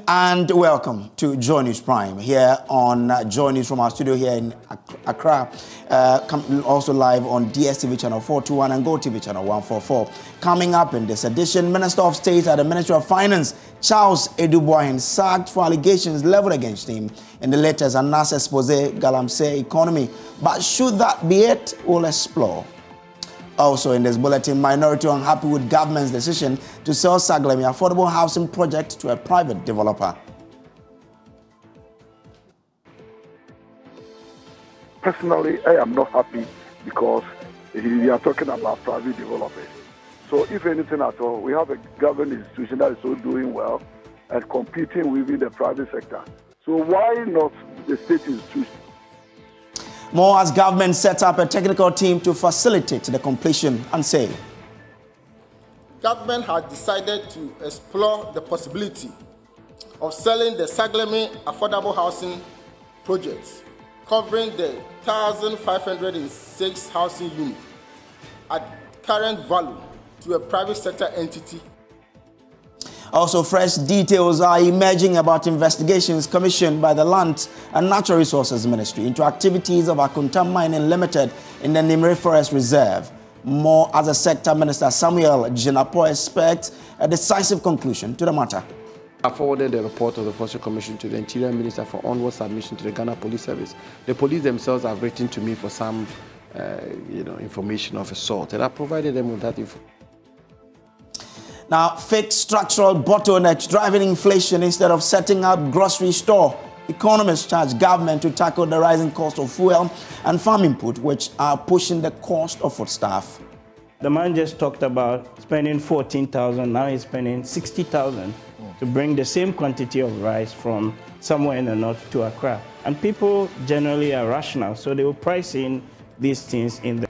And welcome to Joy News Prime here on Joy News from our studio here in Accra. Also live on DSTV channel 421 and GoTV channel 144. Coming up in this edition, Minister of State at the Ministry of Finance, Charles Eduboahin, sacked for allegations leveled against him in the latest Anas expose Galamsey economy. But should that be it? We'll explore. Also in this bulletin, minority unhappy with government's decision to sell Saglemi affordable housing project to a private developer. Personally, I am not happy because we are talking about private developers. So if anything at all, we have a government institution that is so doing well and competing within the private sector. So why not the state institution? More as government set up a technical team to facilitate the completion and sale. Government has decided to explore the possibility of selling the Saglemi affordable housing projects, covering the 1,506 housing units at current value to a private sector entity. Also, fresh details are emerging about investigations commissioned by the Land and Natural Resources Ministry into activities of Akuntam Mining Limited in the Nimre Forest Reserve. More as a sector minister, Samuel Jinapo expects a decisive conclusion to the matter. I forwarded the report of the Forestry Commission to the Interior Minister for onward submission to the Ghana Police Service. The police themselves have written to me for some information of a sort, and I provided them with that information. Now, fixed structural bottlenecks driving inflation instead of setting up grocery store. Economists charge government to tackle the rising cost of fuel and farm input, which are pushing the cost of foodstuff. The man just talked about spending 14,000, now he's spending 60,000 to bring the same quantity of rice from somewhere in the north to Accra. And people generally are rational, so they will price in these things in the...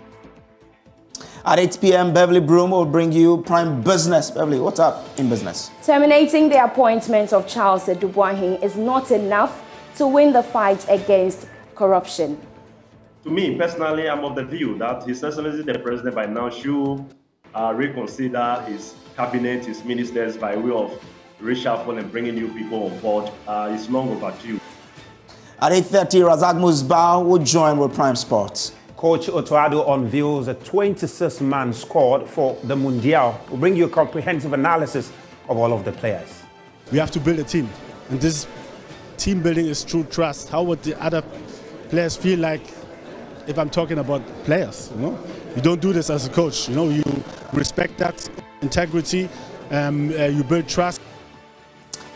At 8 p.m., Beverly Broom will bring you Prime Business. Beverly, what's up in business? Terminating the appointment of Charles Eduboahin is not enough to win the fight against corruption. To me, personally, I'm of the view that His Excellency the President by now should reconsider his cabinet, his ministers by way of reshuffle and bringing new people on board. It's long overdue. At 8:30, Razak Musbah will join with Prime Sports. Coach Otoado unveils a 26-man squad for the Mundial. We'll bring you a comprehensive analysis of all of the players. We have to build a team, and this team building is true trust. How would the other players feel like if I'm talking about players? You don't do this as a coach. You respect that integrity, you build trust.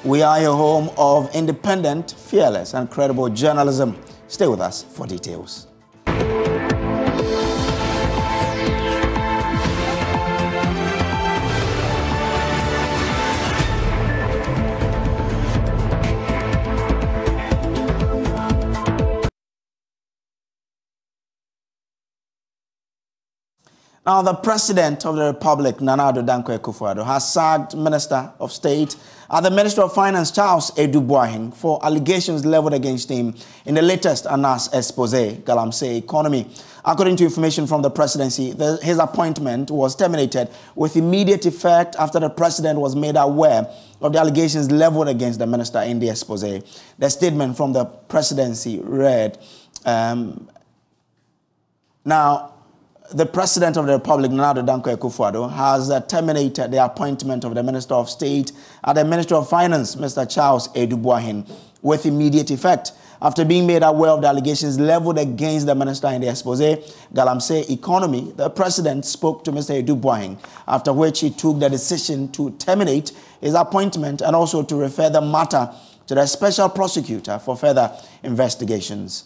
We are your home of independent, fearless, and credible journalism. Stay with us for details. Now, the President of the Republic, Nana Addo Dankwa Akufo-Addo, has sacked Minister of State at the Ministry of Finance, Charles Eduboahin, for allegations leveled against him in the latest Anas expose, Galamsey economy. According to information from the presidency, his appointment was terminated with immediate effect after the president was made aware of the allegations leveled against the minister in the expose. The statement from the presidency read, the President of the Republic, Nana Addo Dankwa Akufo-Addo, has terminated the appointment of the Minister of State at the Ministry of Finance, Mr. Charles Eduboahin, with immediate effect. After being made aware of the allegations leveled against the minister in the expose, Galamsey economy, the President spoke to Mr. Eduboahin, after which he took the decision to terminate his appointment and also to refer the matter to the Special Prosecutor for further investigations.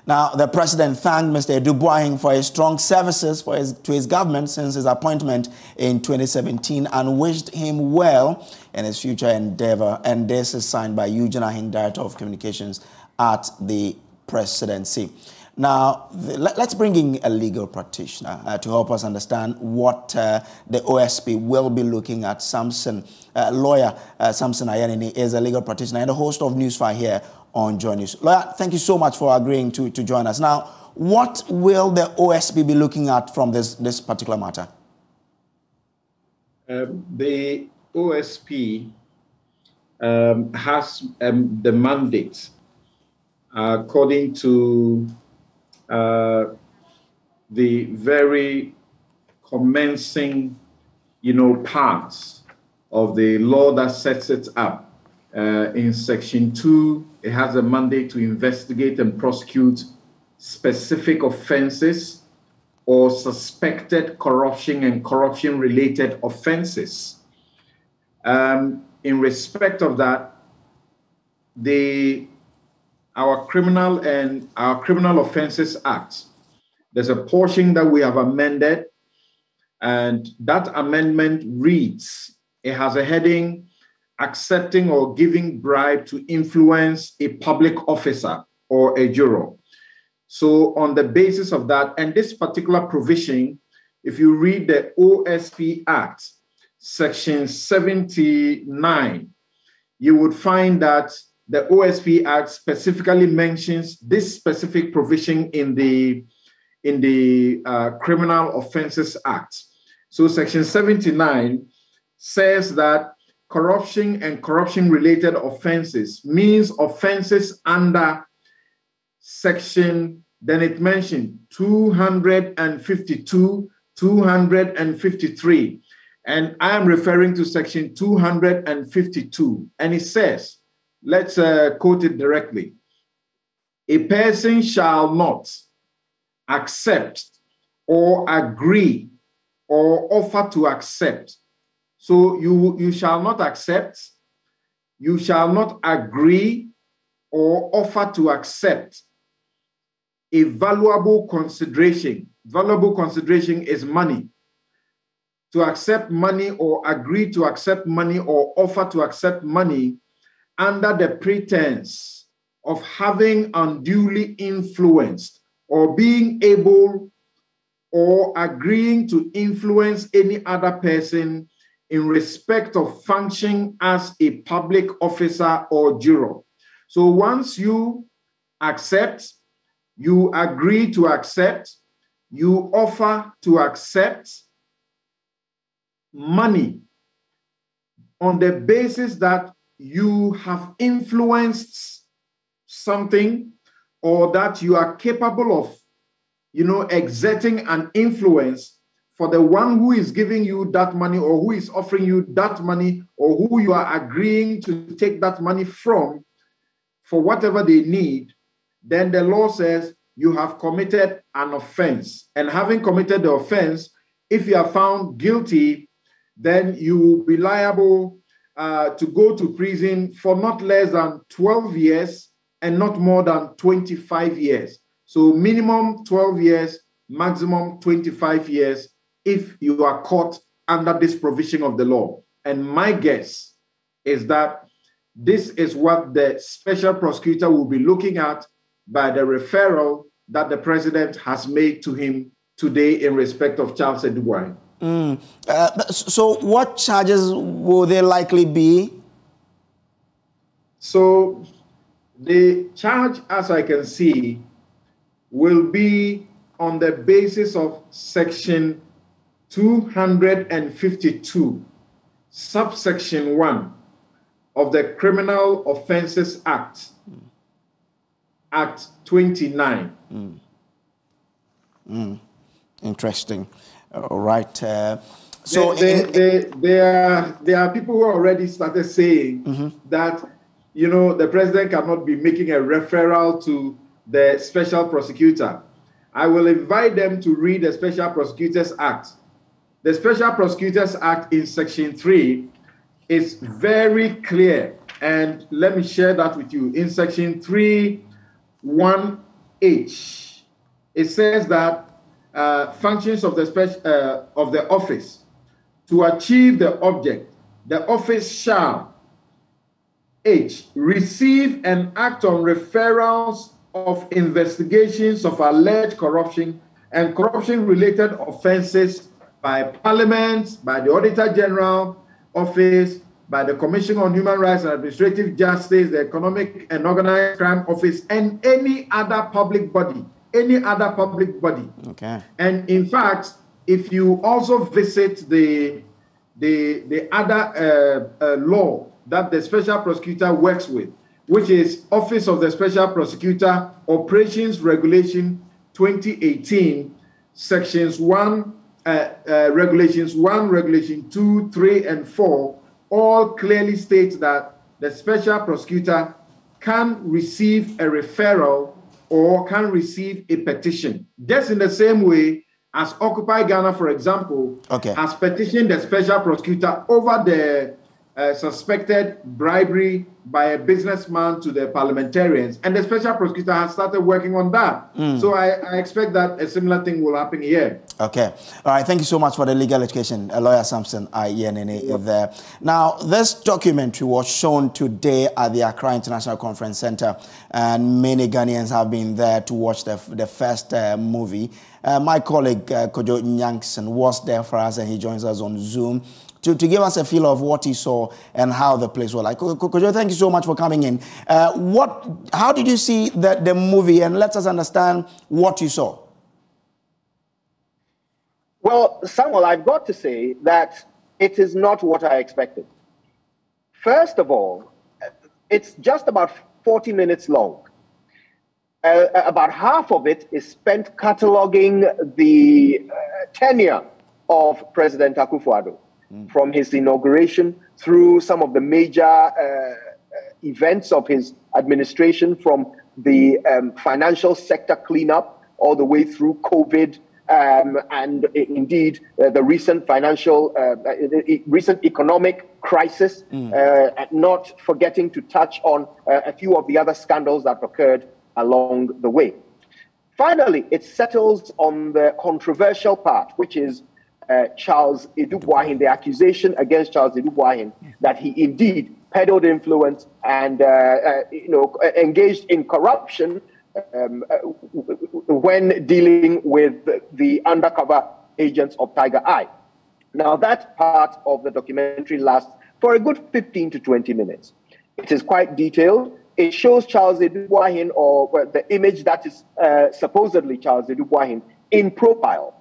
Now, the President thanked Mr. Eduboahin for his strong services to his government since his appointment in 2017 and wished him well in his future endeavor. And this is signed by Eugene Ahin, Director of Communications at the Presidency. Now, let's bring in a legal practitioner to help us understand what the OSP will be looking at. Lawyer Samson Ayanini is a legal practitioner and a host of Newsfire here on Joy News. Lawyer, thank you so much for agreeing to join us. Now, what will the OSP be looking at from this particular matter? The OSP has the mandate, according to the very commencing, parts of the law that sets it up. In Section 2, it has a mandate to investigate and prosecute specific offenses or suspected corruption and corruption-related offenses. In respect of that, our Criminal Offences Act, there's a portion that we have amended, and that amendment reads, it has a heading, accepting or giving bribe to influence a public officer or a juror. So on the basis of that, and this particular provision, if you read the OSP Act, Section 79, you would find that the OSP Act specifically mentions this specific provision in the Criminal Offences Act. So Section 79 says that corruption and corruption-related offenses means offenses under Section, then it mentioned 252, 253. And I am referring to Section 252. And it says, let's quote it directly. A person shall not accept or agree or offer to accept. So you shall not accept, you shall not agree or offer to accept a valuable consideration. Valuable consideration is money. To accept money or agree to accept money or offer to accept money under the pretense of having unduly influenced or being able or agreeing to influence any other person in respect of function as a public officer or juror. So once you accept, you agree to accept, you offer to accept money on the basis that you have influenced something or that you are capable of, exerting an influence for the one who is giving you that money or who is offering you that money or who you are agreeing to take that money from for whatever they need, then the law says you have committed an offense. And having committed the offense, if you are found guilty, then you will be liable to go to prison for not less than 12 years and not more than 25 years. So minimum 12 years, maximum 25 years if you are caught under this provision of the law. And my guess is that this is what the special prosecutor will be looking at by the referral that the president has made to him today in respect of Charles Dubois. So what charges will they likely be? So the charge, as I can see, will be on the basis of Section 252, subsection 1 of the Criminal Offences Act, Act 29. Interesting. All right. So there are people who already started saying that, the president cannot be making a referral to the special prosecutor. I will invite them to read the Special Prosecutors Act. The Special Prosecutors Act in Section 3 is very clear. And let me share that with you. In Section 3(1)(h), it says that functions of the office to achieve the object, the office shall H, receive and act on referrals of investigations of alleged corruption and corruption-related offenses by Parliament, by the Auditor General Office, by the Commission on Human Rights and Administrative Justice, the Economic and Organized Crime Office, and any other public body. Okay. And in fact, if you also visit the the other law that the special prosecutor works with, which is Office of the Special Prosecutor Operations Regulation 2018, Sections 1, Regulations 1, Regulation 2, 3, and 4, all clearly state that the special prosecutor can receive a referral or can receive a petition. Just in the same way as Occupy Ghana, for example, has petitioned the special prosecutor over the suspected bribery by a businessman to the parliamentarians, and the special prosecutor has started working on that. So I expect that a similar thing will happen here. Okay. All right. Thank you so much for the legal education, Lawyer Samson Ayenene there. Now, this documentary was shown today at the Accra International Conference Center, and many Ghanaians have been there to watch the first movie. My colleague, Kojo Nyankson, was there for us, and he joins us on Zoom to give us a feel of what he saw and how the place was like. Kojo, thank you so much for coming in. How did you see the movie, and let us understand what you saw? Well, Samuel, I've got to say that it is not what I expected. First of all, it's just about 40 minutes long. About half of it is spent cataloging the tenure of President Akufo-Addo, from his inauguration through some of the major events of his administration, from the financial sector cleanup all the way through COVID, and indeed the recent recent economic crisis, not forgetting to touch on a few of the other scandals that occurred along the way. Finally, it settles on the controversial part, which is Charles Edouboahin, the accusation against Charles Edouboahin that he indeed peddled influence and engaged in corruption when dealing with the undercover agents of Tiger Eye. Now, that part of the documentary lasts for a good 15 to 20 minutes. It is quite detailed. It shows Charles Edouboahin, or the image that is supposedly Charles Edouboahin, in profile,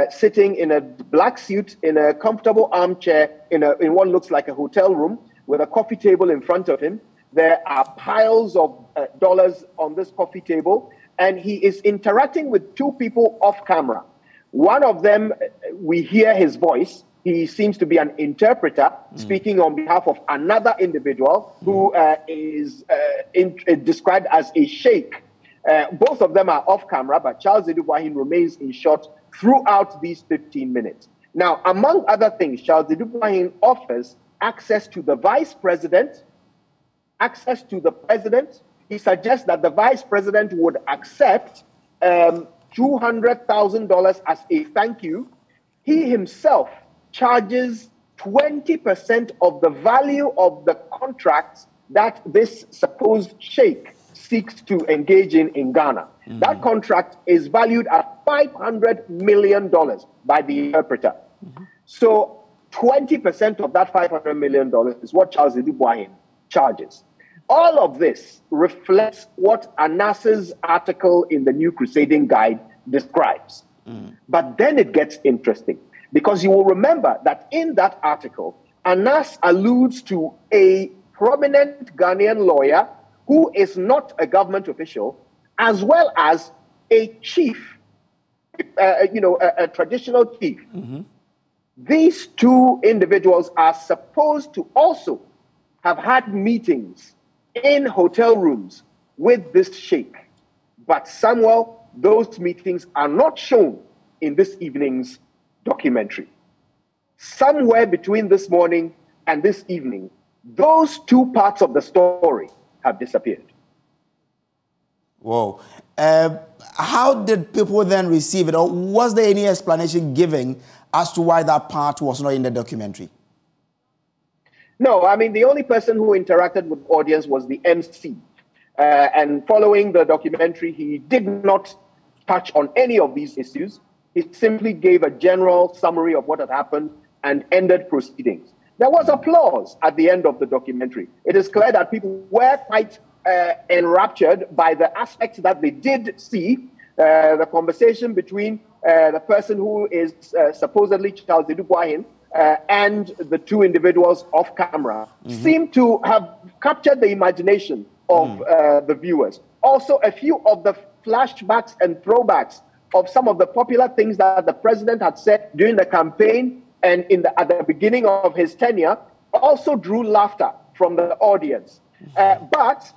sitting in a black suit in a comfortable armchair in what looks like a hotel room with a coffee table in front of him. There are piles of dollars on this coffee table, and he is interacting with two people off camera. One of them, we hear his voice. He seems to be an interpreter speaking on behalf of another individual who is described as a sheikh. Both of them are off camera, but Charles Edouboahin remains in shot throughout these 15 minutes. Now, among other things, Charles Edouboahin offers access to the vice president, access to the president. He suggests that the vice president would accept $200,000 as a thank you. He himself charges 20% of the value of the contracts that this supposed sheikh seeks to engage in Ghana. That contract is valued at $500 million by the interpreter. So 20% of that $500 million is what Charles Edouboahin charges. All of this reflects what Anas's article in the New Crusading Guide describes. But then it gets interesting, because you will remember that in that article, Anas alludes to a prominent Ghanaian lawyer who is not a government official, as well as a chief, a traditional chief. These two individuals are supposed to also have had meetings in hotel rooms with this sheikh. But Samuel, those meetings are not shown in this evening's documentary. Somewhere between this morning and this evening, those two parts of the story have disappeared. Whoa. How did people then receive it? Or was there any explanation given as to why that part was not in the documentary? No, I mean, the only person who interacted with the audience was the MC. And following the documentary, he did not touch on any of these issues. He simply gave a general summary of what had happened and ended proceedings. There was applause at the end of the documentary. It is clear that people were quite enraptured by the aspects that they did see, the conversation between the person who is supposedly Charles Edouboahin and the two individuals off camera seem to have captured the imagination of the viewers. Also, a few of the flashbacks and throwbacks of some of the popular things that the president had said during the campaign and at the beginning of his tenure also drew laughter from the audience. But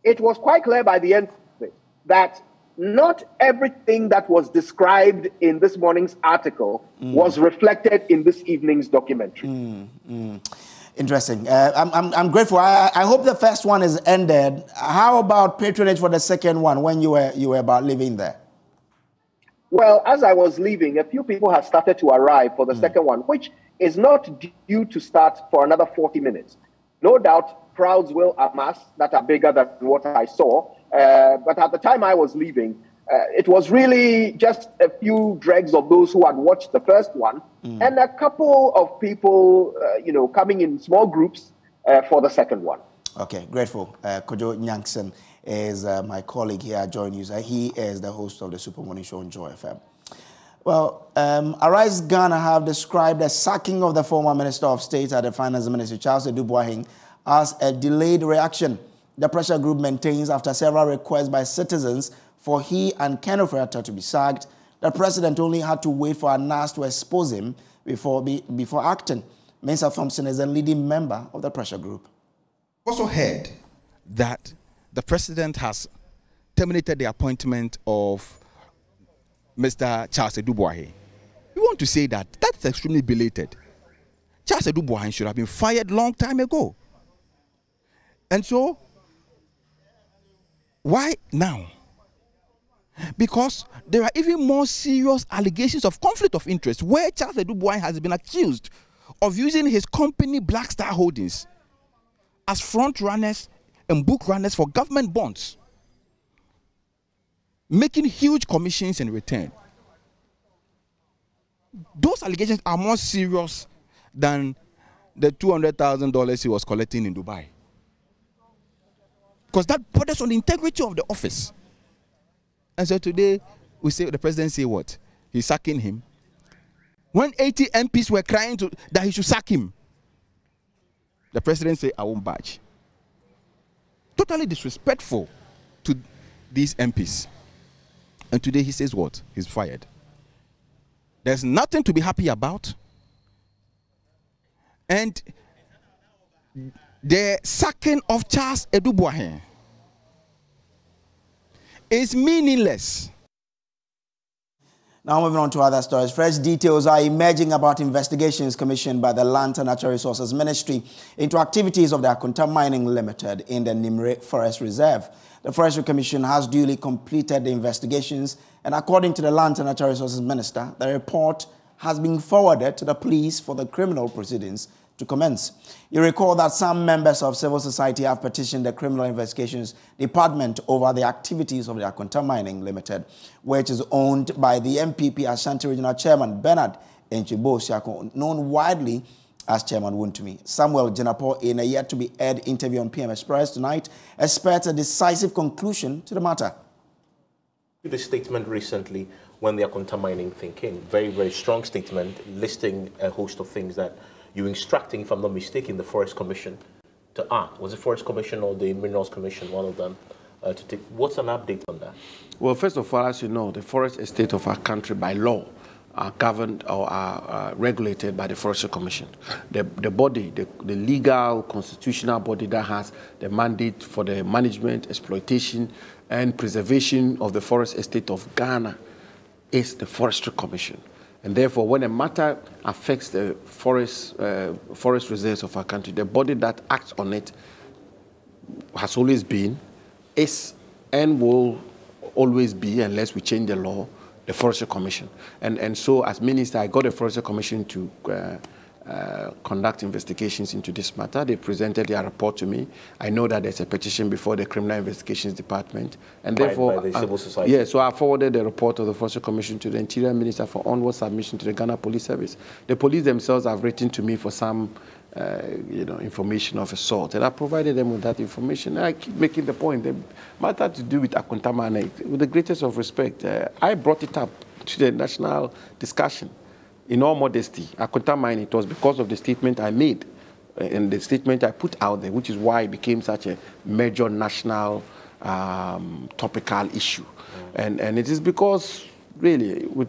it was quite clear by the end of it that not everything that was described in this morning's article was reflected in this evening's documentary. Interesting. I'm grateful. I hope the first one is ended. How about patronage for the second one when you were about leaving there? Well, as I was leaving, a few people have started to arrive for the second one, which is not due to start for another 40 minutes. No doubt, crowds will amass that are bigger than what I saw. But at the time I was leaving, it was really just a few dregs of those who had watched the first one and a couple of people, coming in small groups for the second one. Okay, grateful. Kojo Nyankson is my colleague here at Joy News. He is the host of the Super Morning Show on Joy FM. Well, Arise Ghana have described the sacking of the former Minister of State at the Finance Ministry, Charles Edubuahing, as a delayed reaction. The pressure group maintains after several requests by citizens for he and Ken Ofori-Atta to be sacked, the president only had to wait for NAS to expose him before acting. Mensa Thompson is a leading member of the pressure group. Also heard that the president has terminated the appointment of Mr. Charles Edubuahing. We want to say that that's extremely belated. Charles Edubuahing should have been fired long time ago. And so, why now? Because there are even more serious allegations of conflict of interest where Charles Edubuahing has been accused of using his company Black Star Holdings as front runners and book runners for government bonds, making huge commissions in return. Those allegations are more serious than the $200,000 he was collecting in Dubai. Because that borders on the integrity of the office. And so today, we say the president say what? He's sacking him. When 80 MPs were crying that he should sack him, the president said, I won't budge. Totally disrespectful to these MPs. And today he says what? He's fired. There's nothing to be happy about. And the sacking of Charles Edubuahing is meaningless. Now moving on to other stories. Fresh details are emerging about investigations commissioned by the Land and Natural Resources Ministry into activities of the Akunta Mining Limited in the Nimre Forest Reserve. The Forestry Commission has duly completed the investigations, and according to the Land and Natural Resources Minister, the report has been forwarded to the police for the criminal proceedings to commence. You recall that some members of civil society have petitioned the Criminal Investigations Department over the activities of the Akunta Mining Limited, which is owned by the MPP Ashanti Regional Chairman Bernard Enchibo-Siako, known widely as Chairman Wontumi. Samuel Jinapo, in a yet-to-be-aired interview on PM Express tonight, expects a decisive conclusion to the matter. The statement recently when the Akunta Mining thing came, very, very strong statement listing a host of things that you're instructing, if I'm not mistaken, the Forest Commission to act. Was it Forest Commission or the Minerals Commission, one of them, to take? What's an update on that? Well, first of all, as you know, the forest estate of our country by law are governed or are regulated by the Forestry Commission. The body, the legal, constitutional body that has the mandate for the management, exploitation, and preservation of the forest estate of Ghana is the Forestry Commission. And therefore, when a matter affects the forest reserves of our country, the body that acts on it has always been, is, and will always be, unless we change the law, the Forestry Commission. And so, as Minister, I got the Forestry Commission to conduct investigations into this matter. They presented their report to me. I know that there's a petition before the Criminal Investigations Department, and therefore, by the civil society. Yeah. So I forwarded the report of the Forestry Commission to the Interior Minister for onward submission to the Ghana Police Service. The police themselves have written to me for some, information of a sort, and I provided them with that information. And I keep making the point. The matter to do with Akunta Mining, with the greatest of respect, I brought it up to the national discussion. in all modesty, Akonta Mine, it was because of the statement I made and the statement I put out there, which is why it became such a major national topical issue. And it is because, really, with,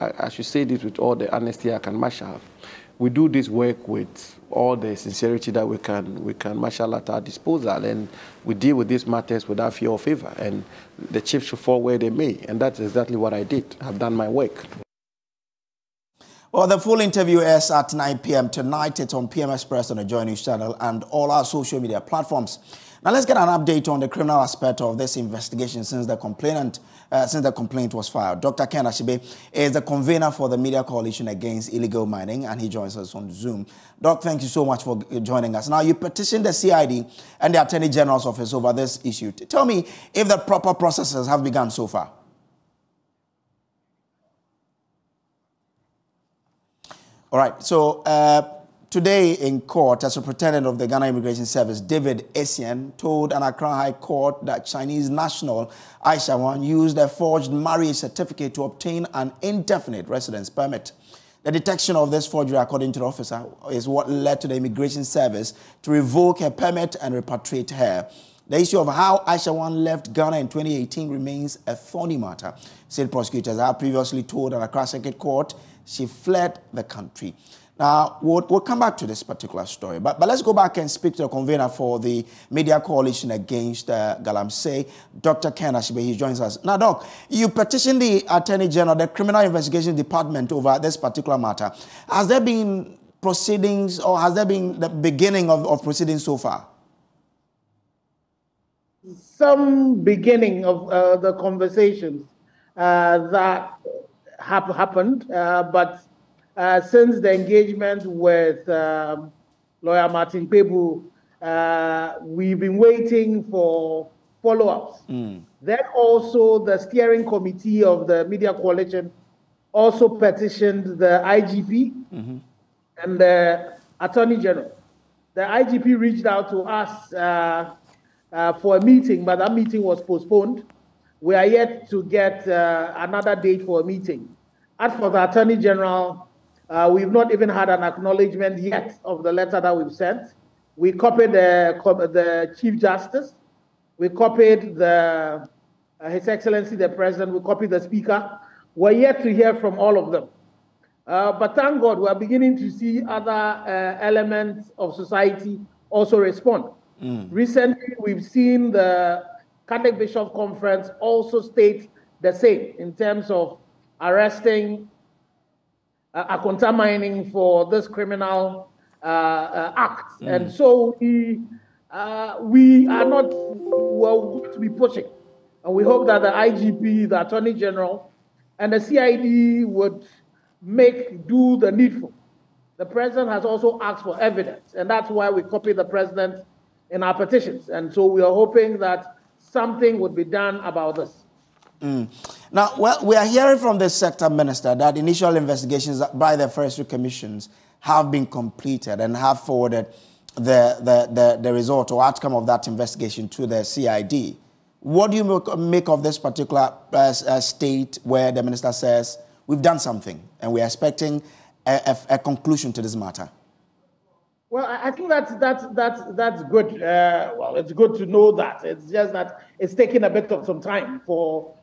I should say this with all the honesty I can marshal. We do this work with all the sincerity that we can marshal at our disposal, and we deal with these matters without fear or favor. And the chips should fall where they may, and that's exactly what I did. I've done my work. Well, the full interview is at 9 p.m. tonight. It's on PM Express on the Joy News channel and all our social media platforms. Now, let's get an update on the criminal aspect of this investigation since the complaint was filed. Dr. Ken Ashibe is the convener for the Media Coalition Against Illegal Mining, and he joins us on Zoom. Doc, thank you so much for joining us. Now, you petitioned the CID and the Attorney General's office over this issue. Tell me if the proper processes have begun so far. All right, so today in court, a superintendent of the Ghana Immigration Service, David Essien, told an Accra High Court that Chinese national Aisha Wan used a forged marriage certificate to obtain an indefinite residence permit. The detection of this forgery, according to the officer, is what led to the Immigration Service to revoke her permit and repatriate her. The issue of how Aisha Wan left Ghana in 2018 remains a thorny matter. State prosecutors have previously told an Accra Circuit Court she fled the country. Now, we'll come back to this particular story, but let's go back and speak to the convener for the Media Coalition Against Galamsey, Dr. Ken Ashibe. He joins us. Now, Doc, you petitioned the Attorney General, the Criminal Investigation Department, over this particular matter. Has there been proceedings, or has there been the beginning of proceedings so far? Some beginning of the conversations that have happened, but since the engagement with lawyer Martin Pebu, we've been waiting for follow-ups. Then also the steering committee of the Media Coalition also petitioned the IGP and the Attorney General. The IGP reached out to us for a meeting, but that meeting was postponed. We are yet to get another date for a meeting. As for the Attorney General, we've not even had an acknowledgement yet of the letter that we've sent. We copied the Chief Justice. We copied His Excellency the President. We copied the Speaker. We're yet to hear from all of them. But thank God, we're beginning to see other elements of society also respond. Recently, we've seen the Catholic Bishops' Conference also state the same in terms of arresting Akonta Mining for this criminal act. And so we are not well to be pushing. And we hope that the IGP, the Attorney General, and the CID would do the needful. The President has also asked for evidence, and that's why we copied the President in our petitions. And so we are hoping that something would be done about this. Now, well, we are hearing from the sector minister that initial investigations by the forestry commissions have been completed and have forwarded the result or outcome of that investigation to the CID. What do you make of this particular state where the minister says we've done something and we're expecting a conclusion to this matter? Well, I think that's good. Well, it's good to know that. It's just that it's taking a bit of some time for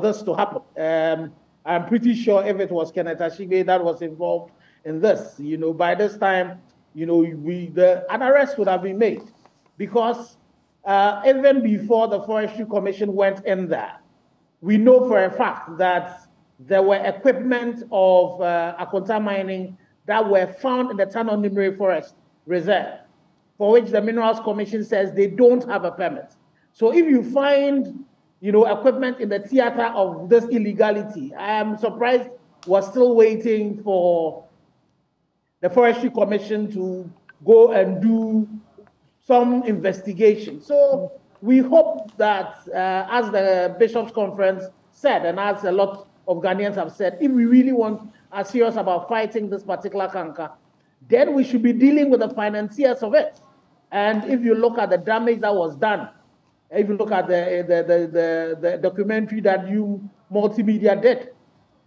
this to happen. I'm pretty sure if it was Kenneth Ashibe that was involved in this, by this time, an arrest would have been made, because even before the Forestry Commission went in there, we know for a fact that there were equipment of Akonta Mining that were found in the Tano Nimere Forest Reserve, for which the Minerals Commission says they don't have a permit. So if you find, equipment in the theater of this illegality, I am surprised we're still waiting for the Forestry Commission to go and do some investigation. So we hope that, as the Bishops' Conference said, and as a lot of Ghanaians have said, if we really are serious about fighting this particular canker, then we should be dealing with the financiers of it. And if you look at the damage that was done, if you look at the documentary that you multimedia did,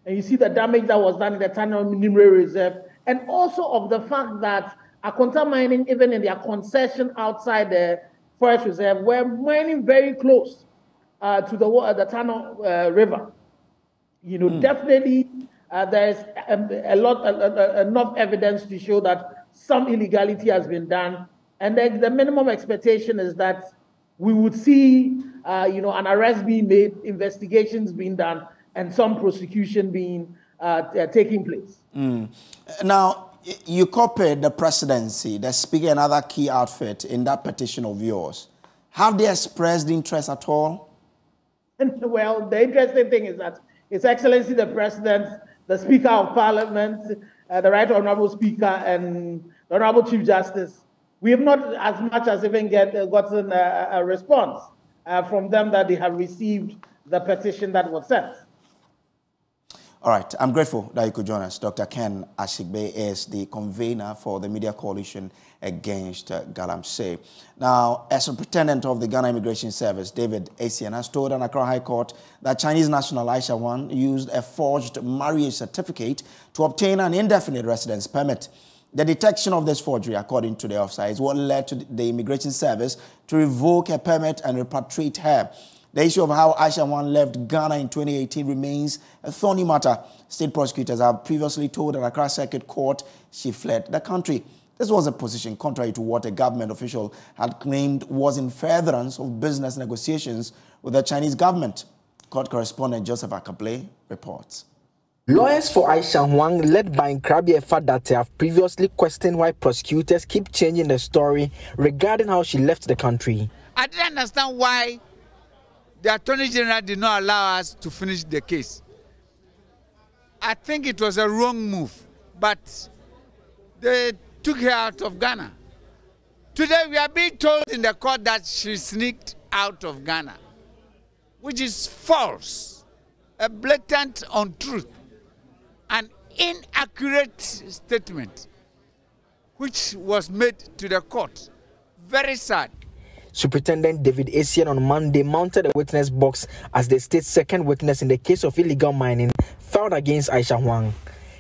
And you see the damage that was done in the Tano Mineral Reserve, and also of the fact that Akonta Mining, even in their concession outside the forest reserve, were mining very close to the Tano River. You know, definitely there's enough evidence to show that some illegality has been done, and then the minimum expectation is that we would see, an arrest being made, investigations being done, and some prosecution being taking place. Now, you copied the presidency, the speaker, and other key outfit in that petition of yours. Have they expressed interest at all? Well, the interesting thing is that His Excellency the President, the Speaker of Parliament, the Right Honourable Speaker, and the Honourable Chief Justice, we have not as much as even gotten a response from them that they have received the petition that was sent. All right, I'm grateful that you could join us. Dr. Ken Ashigbe is the convener for the Media Coalition Against Galamsey. Now, a superintendent of the Ghana Immigration Service, David Essien, has told an Accra High Court that Chinese national Aisha Wang used a forged marriage certificate to obtain an indefinite residence permit. The detection of this forgery, according to the officer, is what led to the Immigration Service to revoke her permit and repatriate her. The issue of how Aisha Wang left Ghana in 2018 remains a thorny matter. State prosecutors have previously told an Accra Circuit Court she fled the country. This was a position contrary to what a government official had claimed was in furtherance of business negotiations with the Chinese government. Court correspondent Joseph Akaple reports. Lawyers for Aisha Wang, led by Nkrabea Fadate, have previously questioned why prosecutors keep changing the story regarding how she left the country. I didn't understand why the Attorney General did not allow us to finish the case. I think it was a wrong move, but they took her out of Ghana. Today we are being told in the court that she sneaked out of Ghana, which is false, a blatant untruth, an inaccurate statement, which was made to the court. Very sad. Superintendent David Essien on Monday mounted a witness box as the state's second witness in the case of illegal mining filed against Aisha Wang.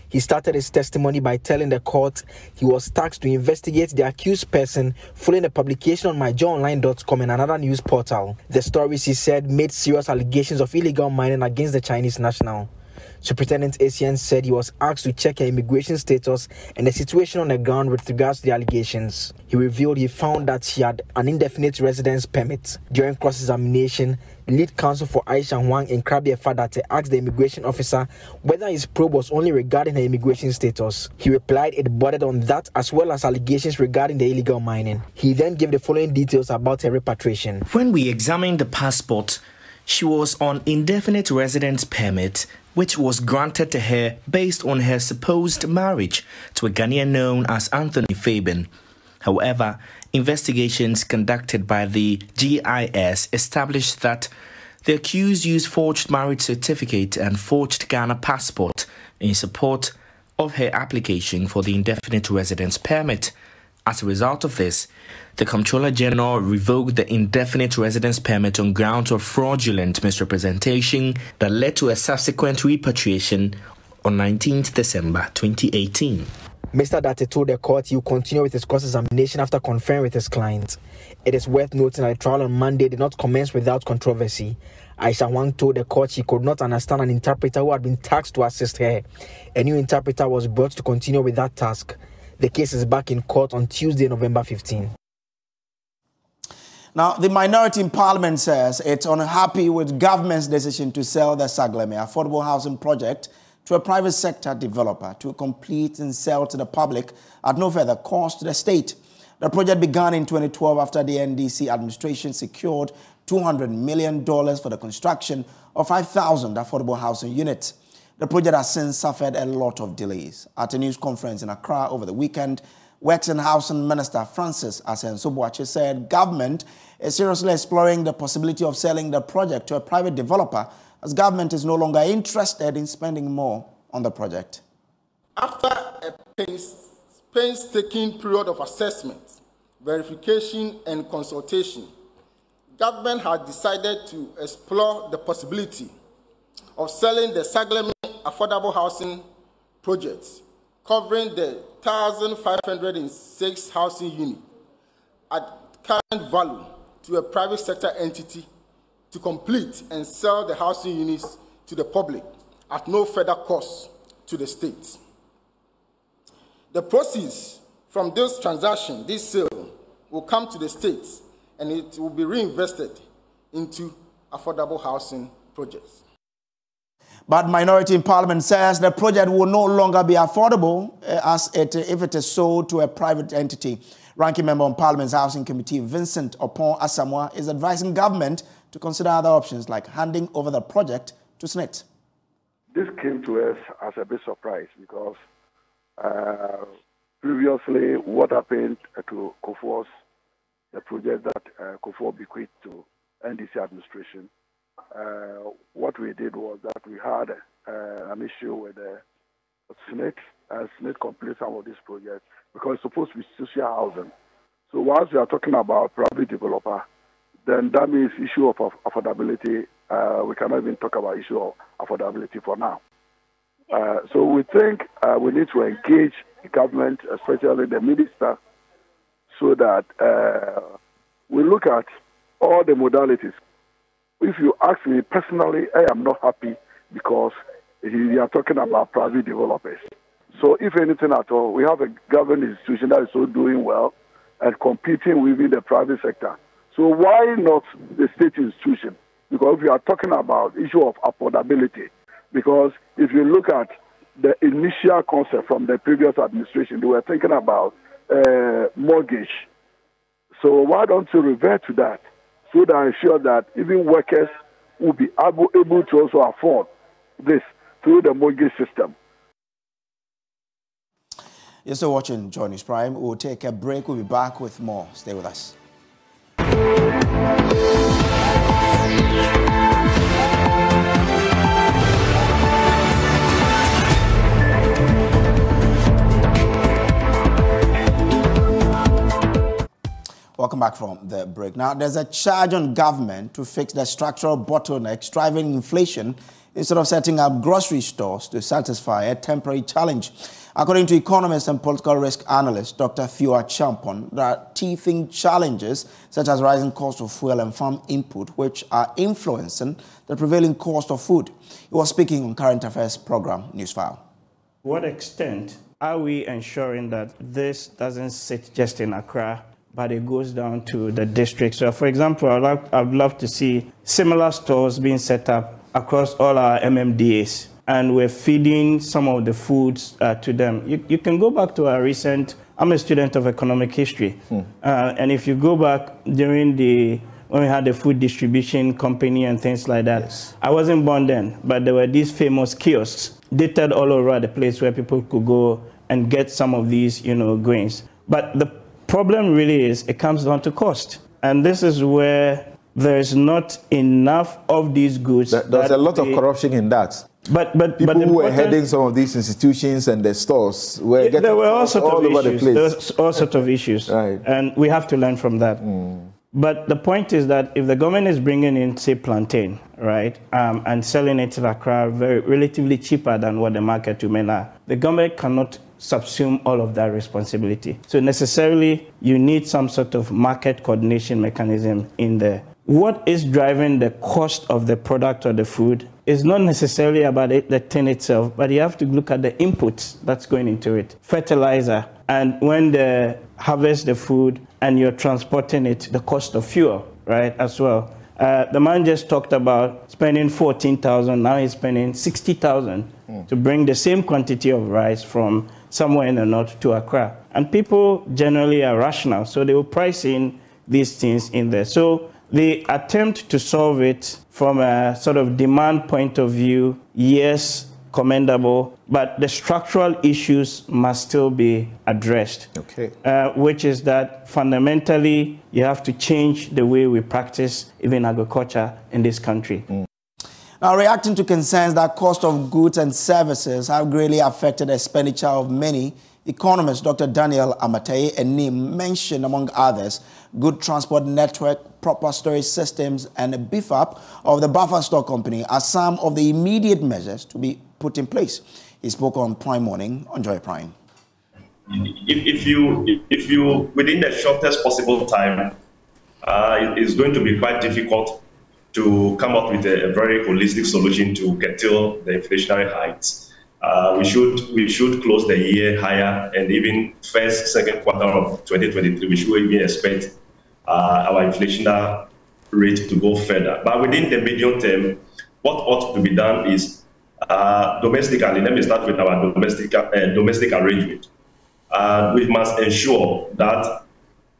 He started his testimony by telling the court he was tasked to investigate the accused person following a publication on myjoyonline.com and another news portal. The stories, he said, made serious allegations of illegal mining against the Chinese national. Superintendent Essien said he was asked to check her immigration status and the situation on the ground with regards to the allegations. He revealed he found that she had an indefinite residence permit. During cross-examination, lead counsel for Aisha Wang, Nkrabea Fadate, asked the immigration officer whether his probe was only regarding her immigration status. He replied it bordered on that as well as allegations regarding the illegal mining. He then gave the following details about her repatriation. When we examined the passport, she was on indefinite residence permit, which was granted to her based on her supposed marriage to a Ghanaian known as Anthony Fabian. However, investigations conducted by the GIS established that the accused used forged marriage certificate and forged Ghana passport in support of her application for the indefinite residence permit. As a result of this, the Comptroller General revoked the indefinite residence permit on grounds of fraudulent misrepresentation that led to a subsequent repatriation on 19th December 2018. Mr. Date told the court he will continue with his cross-examination after conferring with his client. It is worth noting that the trial on Monday did not commence without controversy. Aisha Wang told the court she could not understand an interpreter who had been tasked to assist her. A new interpreter was brought to continue with that task. The case is back in court on Tuesday, November 15. Now, the minority in Parliament says it's unhappy with government's decision to sell the Sagleme affordable housing project to a private sector developer to complete and sell to the public at no further cost to the state. The project began in 2012 after the NDC administration secured $200 million for the construction of 5,000 affordable housing units. The project has since suffered a lot of delays. At a news conference in Accra over the weekend, Works and Housing Minister Francis Asenso-Boakye said government is seriously exploring the possibility of selling the project to a private developer as government is no longer interested in spending more on the project. After a painstaking period of assessment, verification and consultation, government has decided to explore the possibility of selling the Sagleme affordable housing projects covering the 1,506 housing units at current value to a private sector entity to complete and sell the housing units to the public at no further cost to the state. The proceeds from this transaction, this sale, will come to the state and it will be reinvested into affordable housing projects. But minority in parliament says the project will no longer be affordable if it is sold to a private entity. Ranking member on Parliament's Housing Committee, Vincent Opon Asamoah, is advising government to consider other options like handing over the project to SNIT. This came to us as a big surprise because previously what happened to Kofo's, the project that Kofo bequeathed to NDC administration, what we did was that we had an issue with SNIT, and SNIT completed some of these projects because it's supposed to be social housing. So once we are talking about private developer, then that means issue of affordability. We cannot even talk about issue of affordability for now. So we think we need to engage the government, especially the minister, so that we look at all the modalities. If you ask me personally, I am not happy because we are talking about private developers. So if anything at all, we have a government institution that is so doing well and competing within the private sector. So why not the state institution? Because we are talking about issue of affordability. Because if you look at the initial concept from the previous administration, they were thinking about mortgage. So why don't you revert to that so that ensure that even workers will be able to also afford this through the mortgage system? You're still watching Joy News Prime. We'll take a break. We'll be back with more. Stay with us. Welcome back from the break. Now, there's a charge on government to fix the structural bottlenecks driving inflation instead of setting up grocery stores to satisfy a temporary challenge. According to economist and political risk analyst Dr. Fiua Champon, there are teething challenges such as rising cost of fuel and farm input, which are influencing the prevailing cost of food. He was speaking on Current Affairs program Newsfile. To what extent are we ensuring that this doesn't sit just in Accra, but it goes down to the district? So, for example, I'd love to see similar stores being set up across all our MMDAs, and we're feeding some of the foods to them. You can go back to our recent, I'm a student of economic history, and if you go back during when we had the food distribution company and things like that, yes. I wasn't born then, but there were these famous kiosks dotted all over the place where people could go and get some of these, grains. But the problem really is it comes down to cost. And this is where there's not enough of these goods. There's a lot of corruption in that. But people who were heading some of these institutions and the stores were getting there were all sorts of over the place. There was all sorts of issues, right. And we have to learn from that. But the point is that if the government is bringing in, say, plantain, right, and selling it to Accra relatively cheaper than what the market women are, the government cannot subsume all of that responsibility. So necessarily, you need some sort of market coordination mechanism in there. What is driving the cost of the product or the food is not necessarily about the tin itself, but you have to look at the inputs that's going into it. Fertilizer, and when they harvest the food and you're transporting it, the cost of fuel, right, as well. The man just talked about spending 14,000, now he's spending 60,000 to bring the same quantity of rice from somewhere in the north to Accra. And people generally are rational, so they will price in these things in there. So the attempt to solve it from a sort of demand point of view, yes, commendable, but the structural issues must still be addressed. Okay. Which is that fundamentally you have to change the way we practice even agriculture in this country. Now, reacting to concerns that cost of goods and services have greatly affected the expenditure of many, economist Dr. Daniel Amatei Enim mentioned, among others, good transport network, proper storage systems, and a beef up of the buffer stock company are some of the immediate measures to be put in place. He spoke on Prime Morning on Joy Prime. If you within the shortest possible time, it's going to be quite difficult to come up with a very holistic solution to curtail the inflationary heights. We should close the year higher, and even second quarter of 2023, we should even expect our inflation rate to go further. But within the medium term, what ought to be done is domestically. Let me start with our domestic arrangement. We must ensure that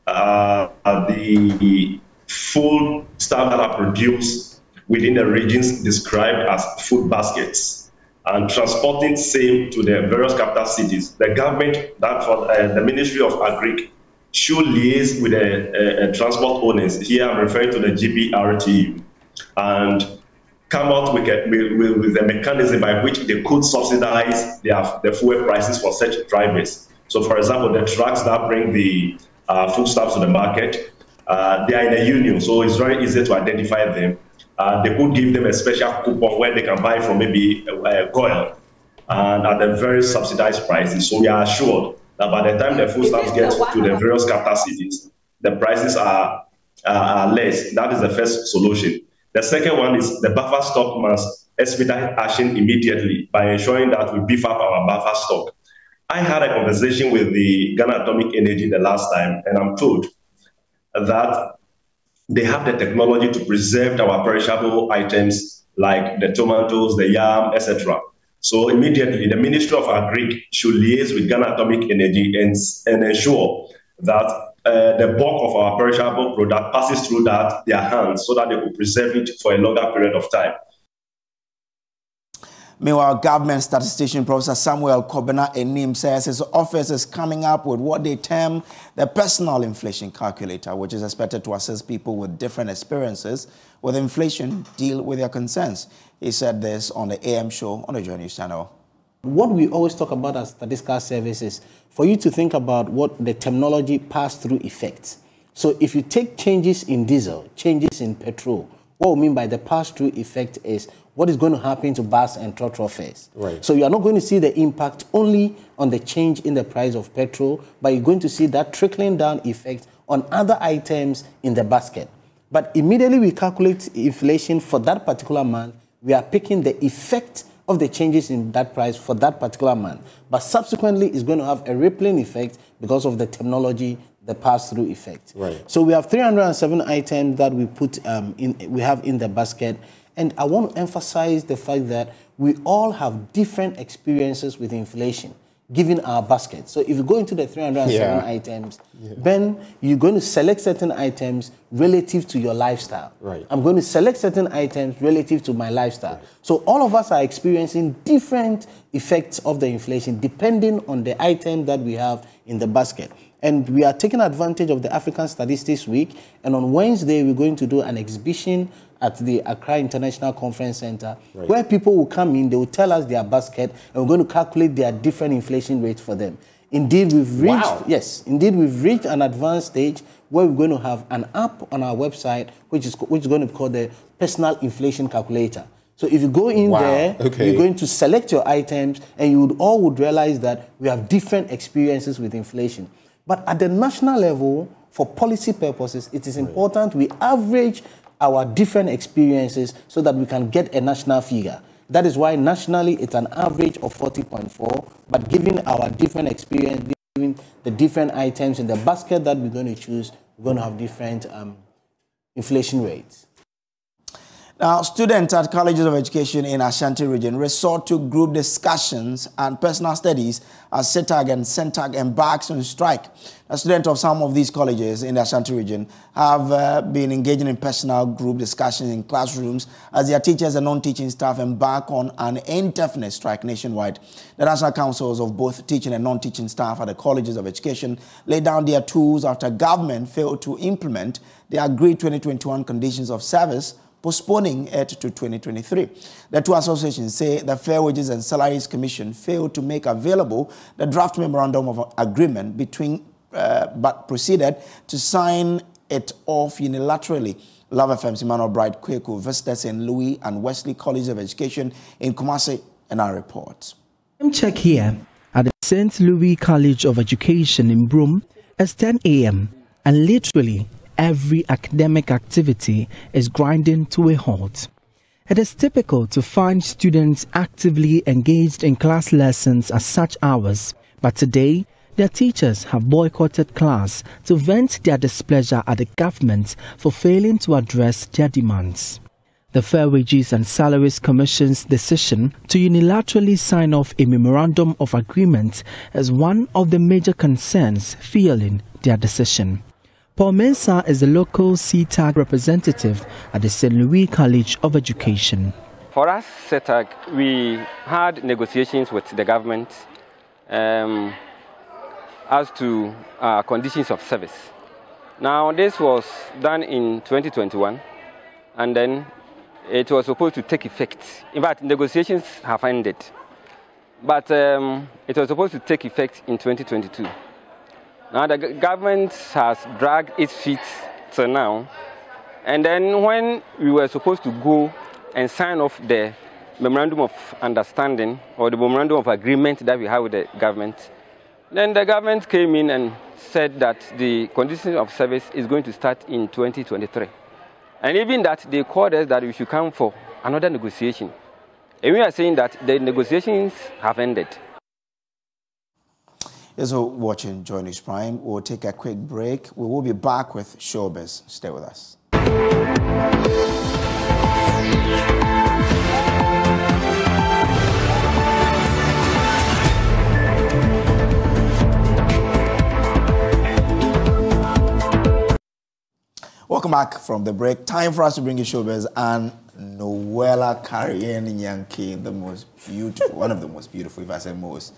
the food stuff that are produced within the regions described as food baskets and transporting same to the various capital cities. The government, the Ministry of Agric, should liaise with the transport owners. Here I'm referring to the GPRTU, and come out with a mechanism by which they could subsidize the fuel prices for such drivers. So, for example, the trucks that bring the foodstuffs to the market, they are in a union, so it's very easy to identify them. They could give them a special coupon where they can buy from maybe oil and at a very subsidized prices. So we are assured that by the time the foodstuffs get to the various capital cities, the prices are less. That is the first solution. The second one is the buffer stock must expedite action immediately by ensuring that we beef up our buffer stock. I had a conversation with the Ghana Atomic Energy the last time, and I'm told that they have the technology to preserve our perishable items like the tomatoes, the yam, etc. So immediately, the Ministry of Agric should liaise with Ghana Atomic Energy and ensure that the bulk of our perishable product passes through their hands so that they could preserve it for a longer period of time. Meanwhile, government statistician Professor Samuel Kobena Enim says his office is coming up with what they term the personal inflation calculator, which is expected to assist people with different experiences with inflation deal with their concerns. He said this on the AM show on the Joy News channel. What we always talk about as statistical services, for you to think about what the terminology pass-through effects. So if you take changes in diesel, changes in petrol, what we mean by the pass-through effect is what is going to happen to bus and trotro fares. Right. So you are not going to see the impact only on the change in the price of petrol, but you're going to see that trickling down effect on other items in the basket. But immediately we calculate inflation for that particular month, we are picking the effect of the changes in that price for that particular month. But subsequently, it's going to have a rippling effect because of the terminology, the pass-through effect. Right. So we have 307 items that we we have in the basket. And I want to emphasize the fact that we all have different experiences with inflation, given our basket. So if you go into the 307 items, then you're going to select certain items relative to your lifestyle. Right. I'm going to select certain items relative to my lifestyle. Right. So all of us are experiencing different effects of the inflation depending on the item that we have in the basket. And we are taking advantage of the African Statistics Week. And on Wednesday, we're going to do an exhibition at the Accra International Conference Center, where people will come in, they will tell us their basket, and we're going to calculate their different inflation rates for them. Indeed, we've reached an advanced stage where we're going to have an app on our website, which is going to be called the Personal Inflation Calculator. So if you go in there, you're going to select your items, and you would realize that we have different experiences with inflation. But at the national level, for policy purposes, it is important we average our different experiences so that we can get a national figure. That is why nationally it's an average of 40.4, but given our different experience, given the different items in the basket that we're going to choose, we're going to have different inflation rates. Now, students at colleges of education in Ashanti region resort to group discussions and personal studies as CETAG and CENTAG embarks on strike. The students of some of these colleges in the Ashanti region have been engaging in personal group discussions in classrooms as their teachers and non-teaching staff embark on an indefinite strike nationwide. The national councils of both teaching and non-teaching staff at the colleges of education laid down their tools after government failed to implement the agreed 2021 conditions of service, postponing it to 2023. The two associations say the Fair Wages and Salaries Commission failed to make available the draft memorandum of agreement but proceeded to sign it off unilaterally. Love FM's Emmanuel Bright Kweku visited St. Louis and Wesley College of Education in Kumasi in our report. Check here at the St. Louis College of Education in Broome. It's 10 a.m. and literally every academic activity is grinding to a halt. It is typical to find students actively engaged in class lessons at such hours, but today their teachers have boycotted class to vent their displeasure at the government for failing to address their demands. The Fair Wages and Salaries Commission's decision to unilaterally sign off a memorandum of agreement is one of the major concerns fueling their decision. Paul Mensah is the local CTAG representative at the St. Louis College of Education. For us, CTAG, we had negotiations with the government as to conditions of service. Now, this was done in 2021, and then it was supposed to take effect. In fact, negotiations have ended, but it was supposed to take effect in 2022. Now the government has dragged its feet till now, and then when we were supposed to go and sign off the memorandum of understanding or the memorandum of agreement that we have with the government, then the government came in and said that the conditions of service is going to start in 2023. And even that, they called us that we should come for another negotiation. And we are saying that the negotiations have ended. Yes, so watching Joy News Prime. We'll take a quick break. We will be back with Showbiz. Stay with us. Welcome back from the break. Time for us to bring you Showbiz and Noella Carrion Yankee, the most beautiful, one of the most beautiful, if I say most.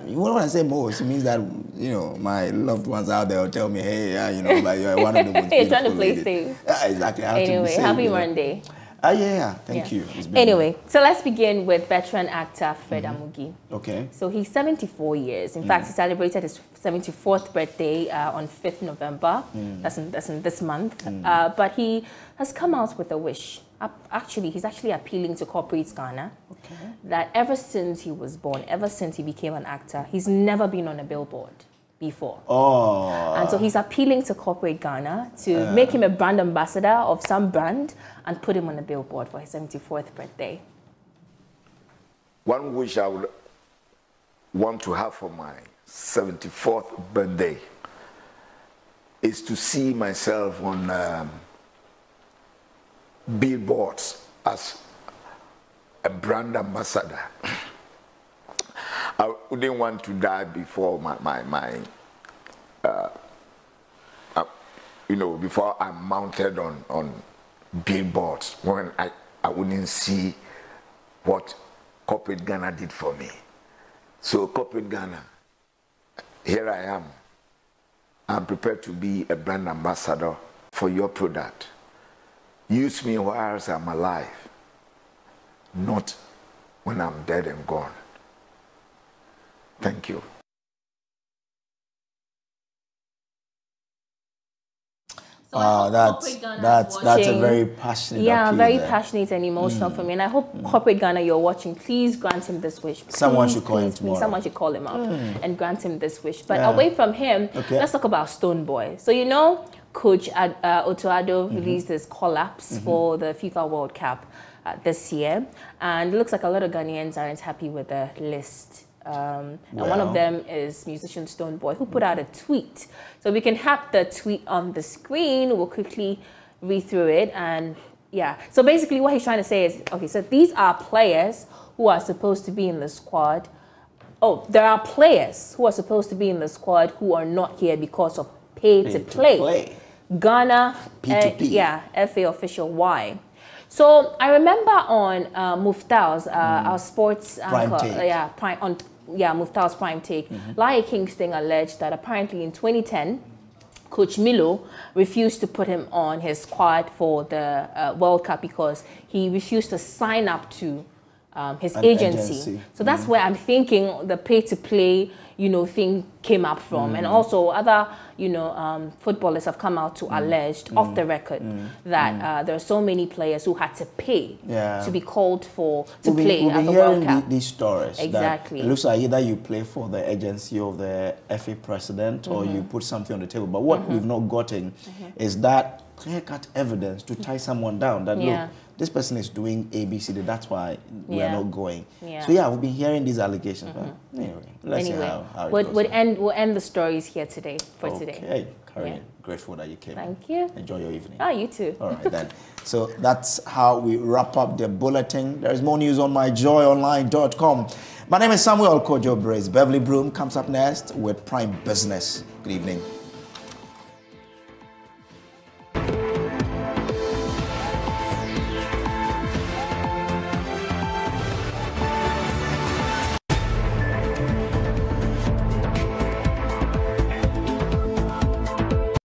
When I say most, it means that, you know, my loved ones out there will tell me, hey, yeah, you know, like you're one of the most beautiful. You're trying to play safe. Yeah, exactly. Anyway, happy Monday. Yeah, thank you. Anyway, so let's begin with veteran actor Fred Amugi. Okay. So he's 74 years. In fact, he celebrated his 74th birthday on 5th November. That's in this month. But he has come out with a wish. He's actually appealing to corporate Ghana that ever since he was born, ever since he became an actor, he's never been on a billboard before. And so he's appealing to corporate Ghana to make him a brand ambassador of some brand and put him on a billboard for his 74th birthday. One wish I would want to have for my 74th birthday is to see myself on billboards as a brand ambassador. I wouldn't want to die before before I'm mounted on billboards, when I wouldn't see what corporate Ghana did for me. So corporate Ghana, here I am. I'm prepared to be a brand ambassador for your product. Use me whilst I'm alive, not when I'm dead and gone. Thank you. So that's a very passionate appeal very there. Passionate and emotional for me. And I hope corporate Ghana, you're watching, please grant him this wish. Someone should call him tomorrow. Someone should call him up and grant him this wish. But away from him, let's talk about Stone Boy. So you know, Coach Otuado released his collapse for the FIFA World Cup this year. And it looks like a lot of Ghanaians aren't happy with the list. And one of them is musician Stone Boy, who put out a tweet. So we can have the tweet on the screen. We'll quickly read through it. And yeah, so basically what he's trying to say is, okay, so these are players who are supposed to be in the squad. Oh, there are players who are supposed to be in the squad who are not here because of pay to play. Ghana, FA official, why? So I remember on Muftao's, our sports Prime anchor, Muftao's Prime Take, Laia Kingston alleged that apparently in 2010, Coach Milo refused to put him on his squad for the World Cup because he refused to sign up to his agency. So that's where I'm thinking the pay to play, thing came up from. And also other, footballers have come out to allege off the record that there are so many players who had to pay to be called for to play at the World Cup. These stories. Exactly. It looks like either you play for the agency of the FA president or you put something on the table. But what we've not gotten is that clear-cut evidence to tie someone down. That look, this person is doing ABCD. That's why we are not going. Yeah. So we've been hearing these allegations. But anyway, let's see how it goes. We'll end the stories here today today. Okay, Karen, grateful that you came. Thank you. Enjoy your evening. Oh, you too. All right then. So that's how we wrap up the bulletin. There is more news on myjoyonline.com. My name is Samuel Kojo Brace. Beverly Broom comes up next with Prime Business. Good evening.